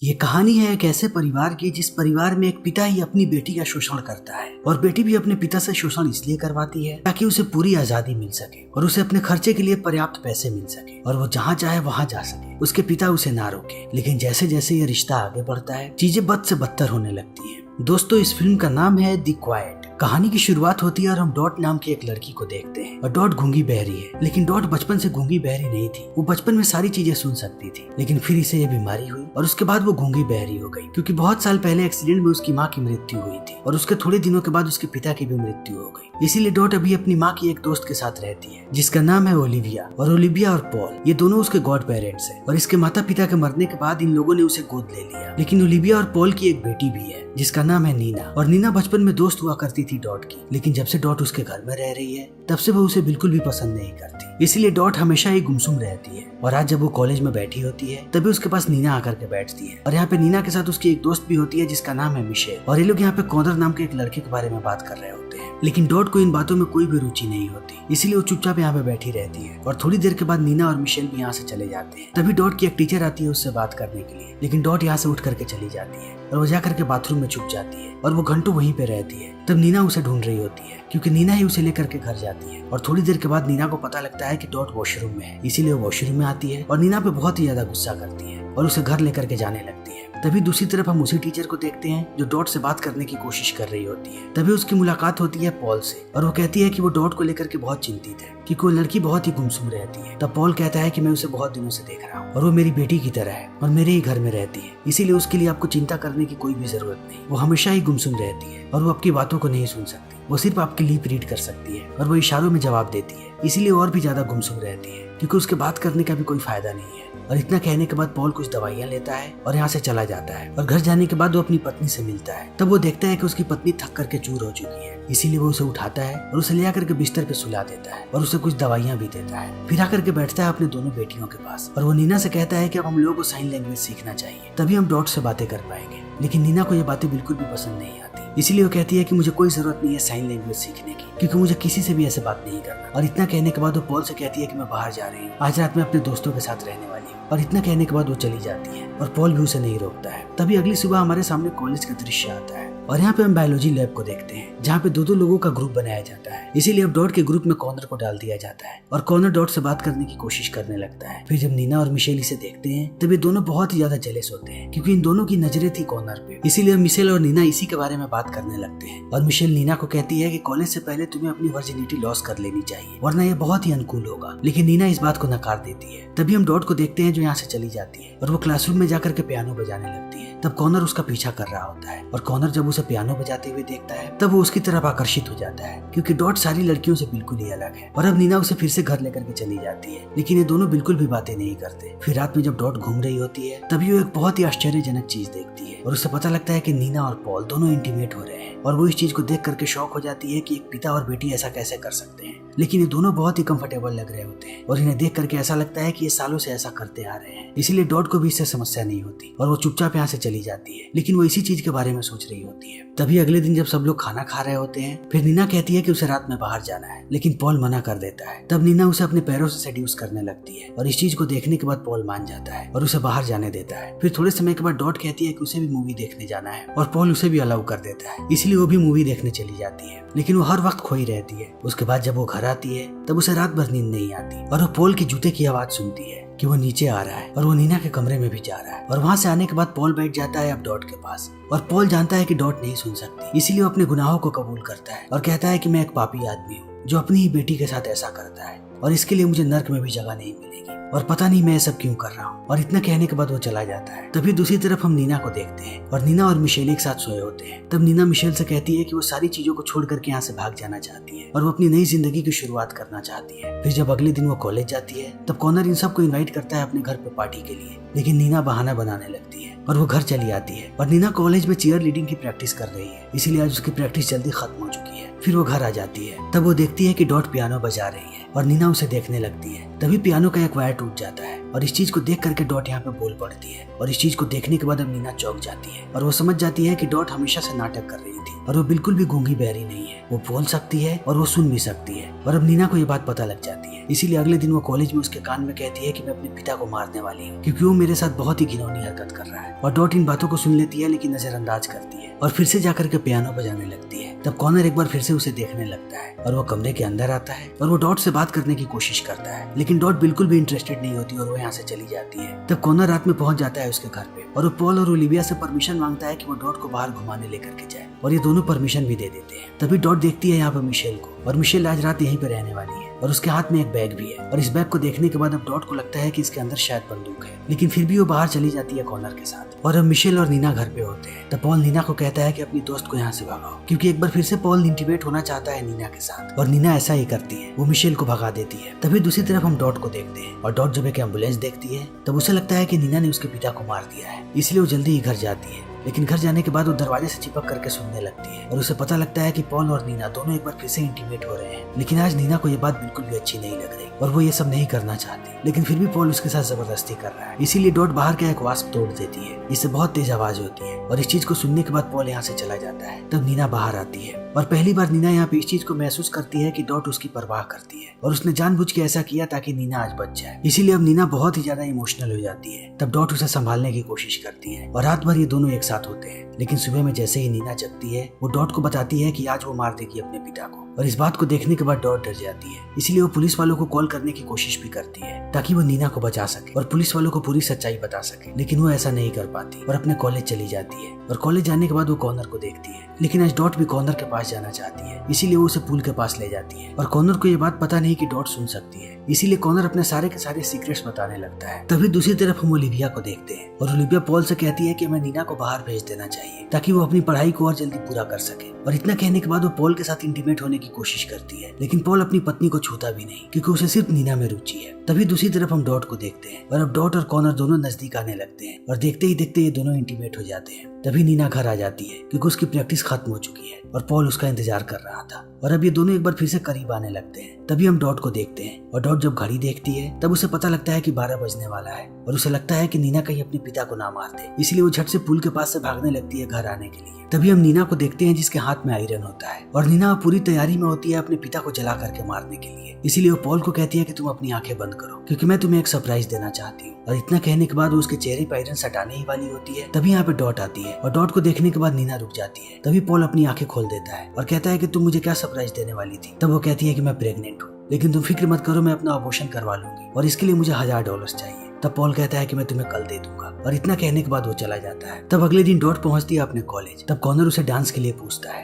ये कहानी है एक ऐसे परिवार की जिस परिवार में एक पिता ही अपनी बेटी का शोषण करता है और बेटी भी अपने पिता से शोषण इसलिए करवाती है ताकि उसे पूरी आजादी मिल सके और उसे अपने खर्चे के लिए पर्याप्त पैसे मिल सके और वो जहाँ चाहे वहाँ जा सके। उसके पिता उसे ना रोके, लेकिन जैसे जैसे ये रिश्ता आगे बढ़ता है चीजें बद से बदतर होने लगती है। दोस्तों, इस फिल्म का नाम है द क्वाइट। कहानी की शुरुआत होती है और हम डॉट नाम की एक लड़की को देखते हैं और डॉट गूंगी बहरी है, लेकिन डॉट बचपन से गूंगी बहरी नहीं थी। वो बचपन में सारी चीजें सुन सकती थी, लेकिन फिर इसे ये बीमारी हुई और उसके बाद वो गूंगी बहरी हो गई, क्योंकि बहुत साल पहले एक्सीडेंट में उसकी माँ की मृत्यु हुई थी और उसके थोड़े दिनों के बाद उसके पिता की भी मृत्यु हो गई। इसीलिए डॉट अभी अपनी माँ की एक दोस्त के साथ रहती है जिसका नाम है ओलिविया। और ओलिविया और पॉल ये दोनों उसके गॉड पेरेंट्स हैं और इसके माता पिता के मरने के बाद इन लोगों ने उसे गोद ले लिया। लेकिन ओलिविया और पॉल की एक बेटी भी है जिसका नाम है नीना, और नीना बचपन में दोस्त हुआ करती थी डॉट की, लेकिन जब से डॉट उसके घर में रह रही है तब से वो उसे बिल्कुल भी पसंद नहीं करती। इसलिए डॉट हमेशा ही गुमसुम रहती है और आज जब वो कॉलेज में बैठी होती है तभी उसके पास नीना आकर के बैठती है और यहाँ पे नीना के साथ उसकी एक दोस्त भी होती है जिसका नाम है मिशेल, और ये लोग यहाँ पे कॉनर नाम के एक लड़के के बारे में बात कर रहे होते हैं। लेकिन डॉट को इन बातों में कोई भी रुचि नहीं होती, इसीलिए वो चुपचाप यहाँ पे बैठी रहती है और थोड़ी देर के बाद नीना और मिशेल भी यहाँ से चले जाते हैं। तभी डॉट की एक टीचर आती है उससे बात करने के लिए, लेकिन डॉट यहाँ से उठ करके चली जाती है और वो जाकर के बाथरूम में छुप जाती है और वो घंटों वहीं पे रहती है। तब नीना उसे ढूंढ रही होती है क्योंकि नीना ही उसे लेकर के घर जाती है और थोड़ी देर के बाद नीना को पता लगता है कि डॉट वॉशरूम में है, इसीलिए वो वॉशरूम में आती है और नीना पे बहुत ही ज्यादा गुस्सा करती है और उसे घर लेकर के जाने लगती है। तभी दूसरी तरफ हम उसी टीचर को देखते हैं जो डॉट से बात करने की कोशिश कर रही होती है। तभी उसकी मुलाकात होती है पॉल से और वो कहती है कि वो डॉट को लेकर के बहुत चिंतित है कि कोई लड़की बहुत ही गुमसुम रहती है। तब पॉल कहता है कि मैं उसे बहुत दिनों से देख रहा हूँ और वो मेरी बेटी की तरह है और मेरे ही घर में रहती है, इसीलिए उसके लिए आपको चिंता करने की कोई भी जरूरत नहीं। वो हमेशा ही गुमसुम रहती है और वो आपकी बातों को नहीं सुन सकती, वो सिर्फ आपकी लिप रीड कर सकती है और वो इशारों में जवाब देती है, इसीलिए और भी ज्यादा गुमसुम रहती है क्योंकि उसके बात करने का भी कोई फायदा नहीं है। और इतना कहने के बाद पॉल कुछ दवाइयां लेता है और यहाँ से चला जाता है और घर जाने के बाद वो अपनी पत्नी से मिलता है। तब वो देखता है कि उसकी पत्नी थक करके चूर हो चुकी है, इसीलिए वो उसे उठाता है और उसे ले आकर के बिस्तर पे सुला देता है और उसे कुछ दवाइयां भी देता है। फिर आकर के बैठता है अपने दोनों बेटियों के पास और वो नीना से कहता है कि अब हम लोगों को साइन लैंग्वेज सीखना चाहिए, तभी हम डॉट से बातें कर पाएंगे। लेकिन नीना को ये बातें बिल्कुल भी पसंद नहीं आती, इसीलिए वो कहती है कि मुझे कोई जरूरत नहीं है साइन लैंग्वेज सीखने की, क्योंकि मुझे किसी से भी ऐसे बात नहीं करना। और इतना कहने के बाद वो पॉल से कहती है कि मैं बाहर जा रही हूँ, आज रात में अपने दोस्तों के साथ रहने वाली हूँ। और इतना कहने के बाद वो चली जाती है और पॉल भी उसे नहीं रोकता है। तभी अगली सुबह हमारे सामने कॉलेज का दृश्य आता है और यहाँ पे हम बायोलॉजी लैब को देखते हैं जहाँ पे दो लोगों का ग्रुप बनाया जाता है। इसीलिए अब डॉट के ग्रुप में कॉर्नर को डाल दिया जाता है और कॉर्नर डॉट से बात करने की कोशिश करने लगता है। फिर जब नीना और मिशेल इसे देखते हैं तब ये दोनों बहुत ही ज्यादा जेलस होते हैं क्योंकि इन दोनों की नजरें थी कॉर्नर पे, इसीलिए मिशेल और नीना इसी के बारे में बात करने लगते हैं। और मिशेल नीना को कहती है कि कॉलेज से पहले तुम्हें अपनी वर्जिनिटी लॉस कर लेनी चाहिए वरना ये बहुत ही अनुकूल होगा, लेकिन नीना इस बात को नकार देती है। तभी हम डॉट को देखते हैं जो यहाँ से चली जाती है और वो क्लासरूम में जाकर के पियानो बजाने लगती है। तब कॉर्नर उसका पीछा कर रहा होता है और कॉर्नर जब उसे पियानो बजाते हुए देखता है तब वो उसकी तरफ आकर्षित हो जाता है क्योंकि डॉट सारी लड़कियों से बिल्कुल ही अलग है। और अब नीना उसे फिर से घर लेकर के चली जाती है, लेकिन ये दोनों बिल्कुल भी बातें नहीं करते। फिर रात में जब डॉट घूम रही होती है तभी वो एक बहुत ही आश्चर्यजनक चीज देखती है और उसे पता लगता है कि नीना और पॉल दोनों इंटीमेट हो रहे हैं और वो इस चीज को देख करके शॉक हो जाती है कि एक पिता और बेटी ऐसा कैसे कर सकते हैं। लेकिन ये दोनों बहुत ही कंफर्टेबल लग रहे होते हैं और इन्हें देख करके ऐसा लगता है कि ये सालों से ऐसा करते आ रहे हैं, इसीलिए डॉट को भी इससे समस्या नहीं होती और वो चुपचाप यहाँ से चली जाती है। लेकिन वो इसी चीज के बारे में सोच रही होती है। तभी अगले दिन जब सब लोग खाना खा रहे होते हैं फिर नीना कहती है कि उसे रात में बाहर जाना है, लेकिन पॉल मना कर देता है। तब नीना उसे अपने पैरों से सेड्यूस करने लगती है और इस चीज को देखने के बाद पॉल मान जाता है और उसे बाहर जाने देता है। फिर थोड़े समय के बाद डॉट कहती है कि उसे भी मूवी देखने जाना है और पॉल उसे भी अलाउ कर देता है, इसलिए वो भी मूवी देखने चली जाती है। लेकिन वो हर वक्त खोई रहती है। उसके बाद जब वो घर आती है तब उसे रात भर नींद नहीं आती और वो पॉल के जूते की आवाज सुनती है कि वो नीचे आ रहा है और वो नीना के कमरे में भी जा रहा है। और वहाँ से आने के बाद पॉल बैठ जाता है अब डॉट के पास और पॉल जानता है कि डॉट नहीं सुन सकती, इसीलिए वो अपने गुनाहों को कबूल करता है और कहता है कि मैं एक पापी आदमी हूँ जो अपनी ही बेटी के साथ ऐसा करता है और इसके लिए मुझे नर्क में भी जगह नहीं मिलेगी और पता नहीं मैं सब क्यों कर रहा हूँ। और इतना कहने के बाद वो चला जाता है। तभी दूसरी तरफ हम नीना को देखते हैं और नीना और मिशेल एक साथ सोए होते हैं। तब नीना मिशेल से कहती है कि वो सारी चीजों को छोड़ करके यहाँ से भाग जाना चाहती है और वो अपनी नई जिंदगी की शुरुआत करना चाहती है। फिर जब अगले दिन वो कॉलेज जाती है तब कॉर्नर इन सबको इन्वाइट करता है अपने घर पे पार्टी के लिए, लेकिन नीना बहाना बनाने लगती है और वो घर चली आती है। और नीना कॉलेज में चीयर लीडिंग की प्रैक्टिस कर रही है, इसीलिए आज उसकी प्रैक्टिस जल्दी खत्म हो चुकी है। फिर वो घर आ जाती है। तब वो देखती है कि डॉट पियानो बजा रही है और नीना उसे देखने लगती है तभी पियानो का एक वायर टूट जाता है और इस चीज को देख करके डॉट यहाँ पे बोल पड़ती है। और इस चीज को देखने के बाद अब नीना चौंक जाती है और वो समझ जाती है कि डॉट हमेशा से नाटक कर रही थी और वो बिल्कुल भी गूंगी बहरी नहीं है। वो बोल सकती है और वो सुन भी सकती है। और अब नीना को ये बात पता लग जाती है। इसीलिए अगले दिन वो कॉलेज में उसके कान में कहती है कि मैं अपने पिता को मारने वाली हूँ क्योंकि वो मेरे साथ बहुत ही घिनौनी हरकत कर रहा है। और डॉट इन बातों को सुन लेती है लेकिन नजरअंदाज करती है और फिर से जाकर के पियानो बजाने लगती है। तब कॉनर एक बार फिर से उसे देखने लगता है और वो कमरे के अंदर आता है और वो डॉट से बात करने की कोशिश करता है लेकिन डॉट बिल्कुल भी इंटरेस्टेड नहीं होती और वो यहाँ से चली जाती है। तब कॉनर रात में पहुंच जाता है उसके घर पे और वो पॉल और ओलिविया से परमिशन मांगता है कि वो डॉट को बाहर घुमाने लेकर के जाए और ये दोनों परमिशन भी दे देते हैं। तभी डॉट देखती है यहाँ पे मिशेल को और मिशेल आज रात यहीं पे रहने वाली है और उसके हाथ में एक बैग भी है। और इस बैग को देखने के बाद अब डॉट को लगता है कि इसके अंदर शायद बंदूक है लेकिन फिर भी वो बाहर चली जाती है कॉनर के साथ। और अब मिशेल और नीना घर पे होते हैं तब पॉल नीना को कहता है कि अपनी दोस्त को यहाँ से भगाओ क्योंकि एक बार फिर से पॉल इंटीमेट होना चाहता है नीना के साथ और नीना ऐसा ही करती है, वो मिशेल को भगा देती है। तभी दूसरी तरफ हम डॉट को देखते हैं और डॉट जब एक एम्बुलेंस देखती है तब उसे लगता है कि नीना ने उसके पिता को मार दिया है, इसलिए वो जल्दी ही घर जाती है। लेकिन घर जाने के बाद वो दरवाजे से चिपक करके सुनने लगती है और उसे पता लगता है कि पॉल और नीना दोनों एक बार फिर से इंटीमेट हो रहे हैं। लेकिन आज नीना को ये बात बिल्कुल भी अच्छी नहीं लग रही और वो ये सब नहीं करना चाहती लेकिन फिर भी पॉल उसके साथ जबरदस्ती कर रहा है। इसीलिए डॉट बाहर का एक वास्प तोड़ देती है, इससे बहुत तेज आवाज होती है और इस चीज को सुनने के बाद पॉल यहाँ से चला जाता है। तब नीना बाहर आती है और पहली बार नीना यहाँ पे इस चीज को महसूस करती है कि डॉट उसकी परवाह करती है और उसने जानबूझ के ऐसा किया ताकि नीना आज बच जाए। इसीलिए अब नीना बहुत ही ज्यादा इमोशनल हो जाती है। तब डॉट उसे संभालने की कोशिश करती है और रात भर ये दोनों एक साथ होते हैं। लेकिन सुबह में जैसे ही नीना जगती है वो डॉट को बताती है कि आज वो मार देगी अपने पिता को और इस बात को देखने के बाद डॉट डर जाती है। इसीलिए वो पुलिस वालों को कॉल करने की कोशिश भी करती है ताकि वो नीना को बचा सके और पुलिस वालों को पूरी सच्चाई बता सके। लेकिन वो ऐसा नहीं कर पाती और अपने कॉलेज चली जाती है और कॉलेज जाने के बाद वो कॉर्नर को देखती है। लेकिन आज डॉट भी कॉर्नर के पास जाना चाहती है, इसीलिए वो उसे पूल के पास ले जाती है और कॉर्नर को ये बात पता नहीं कि डॉट सुन सकती है। इसीलिए कॉर्नर अपने सारे के सारे सीक्रेट्स बताने लगता है। तभी दूसरी तरफ हम ओलिविया को देखते हैं और ओलिविया पॉल से कहती है कि हमें नीना को बाहर भेज देना चाहिए ताकि वो अपनी पढ़ाई को और जल्दी पूरा कर सके। और इतना कहने के बाद वो पॉल के साथ इंटीमेट होने की कोशिश करती है लेकिन पॉल अपनी पत्नी को छूता भी नहीं क्योंकि उसे सिर्फ नीना में रुचि है। तभी दूसरी तरफ हम डॉट को देखते हैं और अब डॉट और कॉर्नर दोनों नजदीक आने लगते हैं और देखते ही देखते ये दोनों इंटीमेट हो जाते हैं। तभी नीना घर आ जाती है क्योंकि उसकी प्रैक्टिस खत्म हो चुकी है और पॉल उसका इंतजार कर रहा था और अब ये दोनों एक बार फिर से करीब आने लगते हैं। तभी हम डॉट को देखते हैं और डॉट जब घड़ी देखती है तब उसे पता लगता है कि 12 बजने वाला है और उसे लगता है कि नीना कहीं अपने पिता को ना मार दे, इसलिए वो झट से पुल के पास से भागने लगती है घर आने के लिए। तभी हम नीना को देखते हैं जिसके हाथ में आयरन होता है और नीना पूरी तैयारी में होती है अपने पिता को जला करके मारने के लिए। इसीलिए वो पॉल को कहती है कि तुम अपनी आंखें बंद करो क्योंकि मैं तुम्हें एक सरप्राइज देना चाहती हूँ। और इतना कहने के बाद वो उसके चेहरे पर आयरन सटाने ही वाली होती है। तभी यहाँ पे डॉट आती है और डॉट को देखने के बाद नीना रुक जाती है। तभी पॉल अपनी आंखें खोल देता है और कहता है कि तुम मुझे क्या सरप्राइज देने वाली थी। तब वो कहती है कि मैं प्रेग्नेंट हूँ लेकिन तुम फिक्र मत करो, मैं अपना अबॉर्शन करवा लूंगी और इसके लिए मुझे $1000 चाहिए। तब पॉल कहता है कि मैं तुम्हें कल दे दूंगा और इतना कहने के बाद वो चला जाता है। तब अगले दिन डॉट पहुंचती है अपने कॉलेज। तब कॉर्नर उसे डांस के लिए पूछता है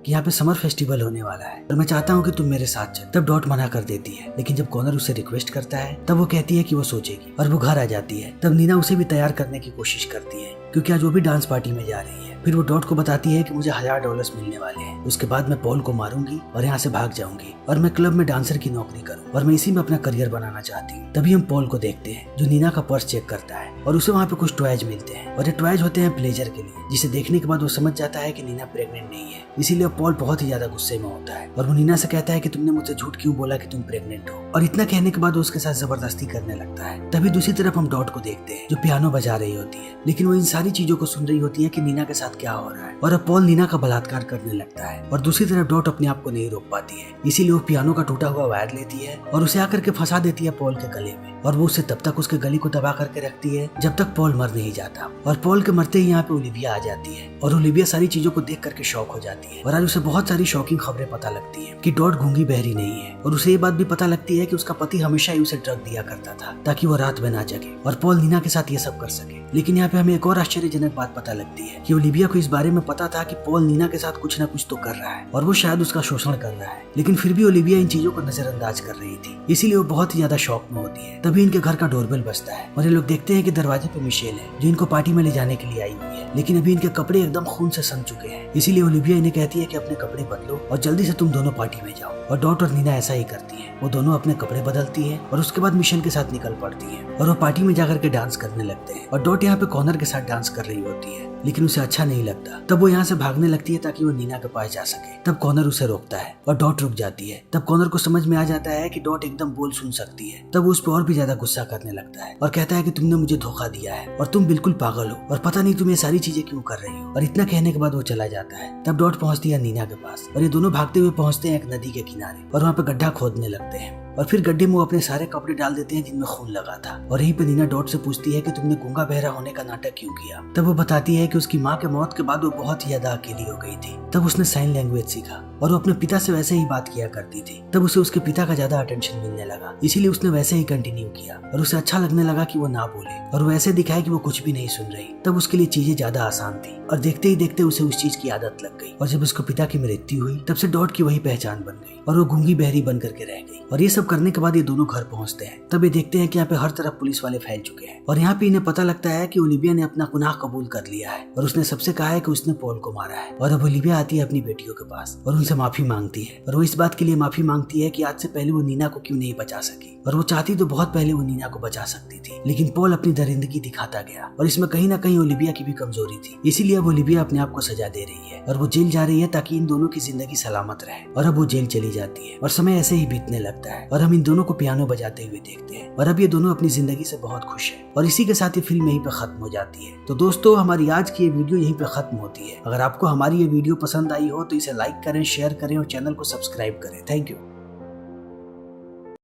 कि यहाँ पे समर फेस्टिवल होने वाला है और मैं चाहता हूँ कि तुम मेरे साथ चल। तब डॉट मना कर देती है लेकिन जब कॉर्नर उसे रिक्वेस्ट करता है तब वो कहती है कि वो सोचेगी और वो घर आ जाती है। तब नीना उसे भी तैयार करने की कोशिश करती है क्योंकि आज वो भी डांस पार्टी में जा रही है। फिर वो डॉट को बताती है कि मुझे $1000 मिलने वाले हैं, उसके बाद मैं पॉल को मारूंगी और यहाँ से भाग जाऊंगी और मैं क्लब में डांसर की नौकरी करूँ और मैं इसी में अपना करियर बनाना चाहती हूँ। तभी हम पॉल को देखते हैं जो नीना का पर्स चेक करता है और उसे वहाँ पे कुछ टॉयज मिलते हैं और ये टॉयज होते हैं प्लेजर के लिए, जिसे देखने के बाद वो समझ जाता है कि नीना प्रेग्नेंट नहीं है। इसीलिए पॉल बहुत ही ज्यादा गुस्से में होता है और वो नीना से कहता है कि तुमने मुझसे झूठ क्यों बोला कि तुम प्रेग्नेंट हो। और इतना कहने के बाद वो उसके साथ जबरदस्ती करने लगता है। तभी दूसरी तरफ हम डॉट को देखते हैं जो पियानो बजा रही होती है लेकिन वो इन सारी चीजों को सुन रही होती है कि नीना के साथ क्या हो रहा है। और अब पॉल नीना का बलात्कार करने लगता है और दूसरी तरफ डॉट अपने आप को नहीं रोक पाती है, इसीलिए वो पियानो का टूटा हुआ वायर लेती है और उसे आकर के फंसा देती है पॉल के गले में और वो उसे तब तक उसके गले को दबा करके रखती है जब तक पॉल मर नहीं जाता। और पॉल के मरते ही यहाँ पे ओलिविया आ जाती है और ओलिविया सारी चीजों को देख करके शॉक हो जाती है और आज उसे बहुत सारी शॉकिंग खबरें पता लगती है कि डॉट गूंगी बहरी नहीं है और उसे ये बात भी पता लगती है कि उसका पति हमेशा ही उसे ड्रग दिया करता था ताकि वो रात में ना जगे और पॉल नीना के साथ ये सब कर सके। लेकिन यहाँ पे हमें एक और आश्चर्यजनक बात पता लगती है कि ओलिविया को इस बारे में पता था कि पॉल नीना के साथ कुछ ना कुछ तो कर रहा है और वो शायद उसका शोषण कर रहा है, लेकिन फिर भी ओलिविया इन चीजों को नजरअंदाज कर रही थी, इसीलिए वो बहुत ही ज्यादा शॉक में होती है। तभी इनके घर का डोरबेल बजता है और ये लोग देखते हैं कि दरवाजे पे मिशेल है जो इनको पार्टी में ले जाने के लिए आई हुई है, लेकिन अभी इनके कपड़े एकदम खून से सन चुके हैं। इसीलिए ओलिविया इन्हें कहती है कि अपने कपड़े बदलो और जल्दी से तुम दोनों पार्टी में जाओ। और डॉट और नीना ऐसा ही करती है। वो दोनों अपने कपड़े बदलती है और उसके बाद मिशेल के साथ निकल पड़ती है और वो पार्टी में जाकर के डांस करने लगते हैं। और डॉट यहाँ पे कॉनर के साथ डांस कर रही होती है, लेकिन उसे अच्छा नहीं लगता। तब वो यहाँ से भागने लगती है ताकि वो नीना के पास जा सके। तब कॉनर उसे रोकता है और डॉट रुक जाती है। तब कॉनर को समझ में आ जाता है कि डॉट एकदम बोल सुन सकती है। तब वो उस पर और भी ज्यादा गुस्सा करने लगता है और कहता है कि तुमने मुझे धोखा दिया है और तुम बिल्कुल पागल हो और पता नहीं तुम ये सारी चीजें क्यों कर रही हो। और इतना कहने के बाद वो चला जाता है। तब डॉट पहुंचती है नीना के पास और ये दोनों भागते हुए पहुंचते हैं एक नदी के किनारे और वहाँ पे गड्ढा खोदने लगते हैं। और फिर गड्ढे में वो अपने सारे कपड़े डाल देते हैं जिनमें खून लगा था। और यहीं पे नीना डॉट से पूछती है कि तुमने गूंगा बहरा होने का नाटक क्यों किया। तब वो बताती है कि उसकी माँ के मौत के बाद वो बहुत ही ज्यादा अकेली हो गई थी। तब उसने साइन लैंग्वेज सीखा और वो अपने पिता से वैसे ही बात किया करती थी। तब उसे उसके पिता का ज्यादा अटेंशन मिलने लगा, इसीलिए उसने वैसे ही कंटिन्यू किया और उसे अच्छा लगने लगा कि वो ना बोले और वो ऐसे दिखाए कि वो कुछ भी नहीं सुन रही। तब उसके लिए चीजें ज्यादा आसान थी और देखते ही देखते उसे उस चीज की आदत लग गई। और जब उसके पिता की मृत्यु हुई तब से डॉट की वही पहचान बन गई और वो गूंगी बहरी बन करके रह गई। और ये सब करने के बाद ये दोनों घर पहुंचते हैं। तब ये देखते हैं कि यहाँ पे हर तरफ पुलिस वाले फैल चुके हैं और यहाँ पे इन्हें पता लगता है कि ओलिविया ने अपना गुनाह कबूल कर लिया है और उसने सबसे कहा है कि उसने पॉल को मारा है। और अब ओलिविया आती है अपनी बेटियों के पास और उनसे माफी मांगती है और वो इस बात के लिए माफी मांगती है कि आज से पहले वो नीना को क्यों नहीं बचा सकी। और वो चाहती तो बहुत पहले वो नीना को बचा सकती थी, लेकिन पॉल अपनी दरिंदगी दिखाता गया और इसमें कहीं ना कहीं ओलिविया की भी कमजोरी थी। इसीलिए अब ओलिविया अपने आप को सजा दे रही है और वो जेल जा रही है ताकि इन दोनों की जिंदगी सलामत रहे। और अब वो जेल चली जाती है और समय ऐसे ही बीतने लगता है और हम इन दोनों को पियानो बजाते हुए देखते हैं। और अब ये दोनों अपनी जिंदगी से बहुत खुश है। और इसी के साथ ये फिल्म यहीं पे खत्म हो जाती है। तो दोस्तों, हमारी आज की ये वीडियो यहीं पे खत्म होती है। अगर आपको हमारी ये वीडियो पसंद आई हो तो इसे लाइक करें, शेयर करें और चैनल को सब्सक्राइब करें। Thank you.